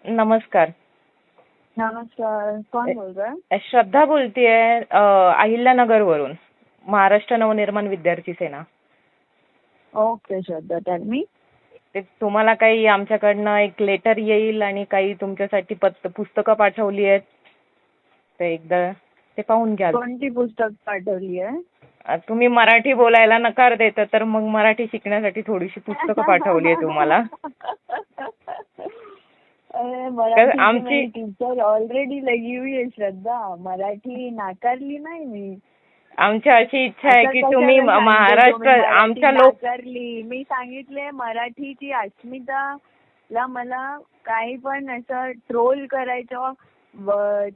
नमस्कार. नमस्कार. कोण बोलतोय? श्रद्धा बोलतेय अहिल्यानगर वरून, महाराष्ट्र नवनिर्माण विद्यार्थी सेना. ओके श्रद्धा, टेल मी. ते तुम्हाला काही आमच्याकडनं एक लेटर येईल आणि काही तुमच्यासाठी पुस्तकं पाठवली आहेत, ते एकदा ते पाहून घ्या. कोणती पुस्तक पाठवली आहे? तुम्ही मराठी बोलायला नकार देता, तर मग मराठी शिकण्यासाठी थोडीशी पुस्तकं पाठवली आहे तुम्हाला. आमची टीचर ऑलरेडी लगी हुई आहे श्रद्धा, मराठी नाकारली नाही मी. आमची अशी इच्छा आहे की तुम्ही महाराष्ट्र आमच्या नाकारली. मी सांगितले मराठीची अस्मिताला मला काही पण असं ट्रोल करायचं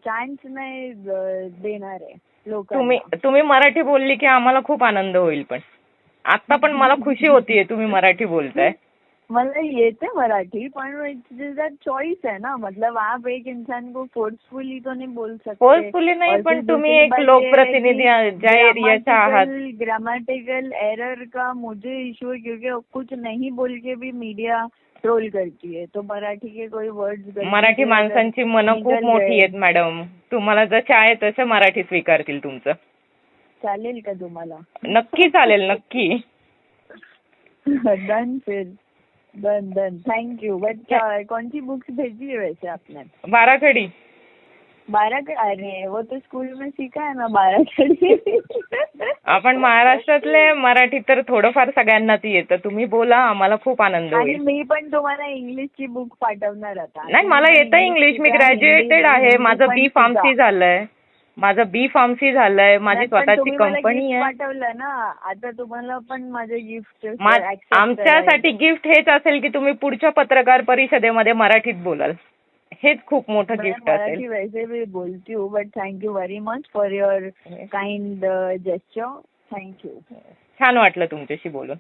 चान्स नाही देणार आहे लोकांना. तुम्ही मराठी बोलली की आम्हाला खूप आनंद होईल. पण आता पण मला खुशी होतीये तुम्ही मराठी बोलताय. मला येते मराठी, पण इट्स चॉइस है ना. मतलब आप एक इंसान को फोर्सफुली तो नहीं बोल सकते. फोर्सफुली नाही, पण तुम्ही एक लोकप्रतिनिधी ज्या एरियाचा आहात. ग्रामेटिकल एरर का मुझे इशू है, क्योंकि कुछ नहीं बोल के भी मीडिया ट्रोल करती है. तो मराठी के कोई वर्ड्स, मराठी माणसांची मनं खूप मोठी आहेत मॅडम. तुम्हाला जसं आहे तसं मराठी स्वीकारतील तुमचं. चालेल का तुम्हाला? नक्की चालेल, नक्की. डन फिर, डन. Thank you. बट कौन सी बुक्स भेजी है वैसे आपने? बाराखडी. अरे वो तो स्कूल में सीखा है ना बाराखडी. आपण महाराष्ट्रातले मराठी तर थोडंफार सगळ्यांनाच येतं. तुम्ही बोला, आम्हाला खूप आनंद होईल. आणि मी पण तुम्हाला इंग्लिशची बुक पाठवणार आता. नाही, मला येतं इंग्लिश. मी ग्रॅज्युएटेड आहे. माझं बी फार्मसी झालंय. माझी स्वतःची कंपनी आहे. पाठवलं ना आता तुम्हाला पण माझे गिफ्ट. आमच्यासाठी गिफ्ट हेच असेल की तुम्ही पुढच्या पत्रकार परिषदेमध्ये मराठीत बोलाल. हेच खूप मोठं गिफ्ट असेल. मराठी वैसे भी बोलती हूँ, but thank you very much for your kind gesture. Thank you. छान वाटलं तुमच्याशी बोलून.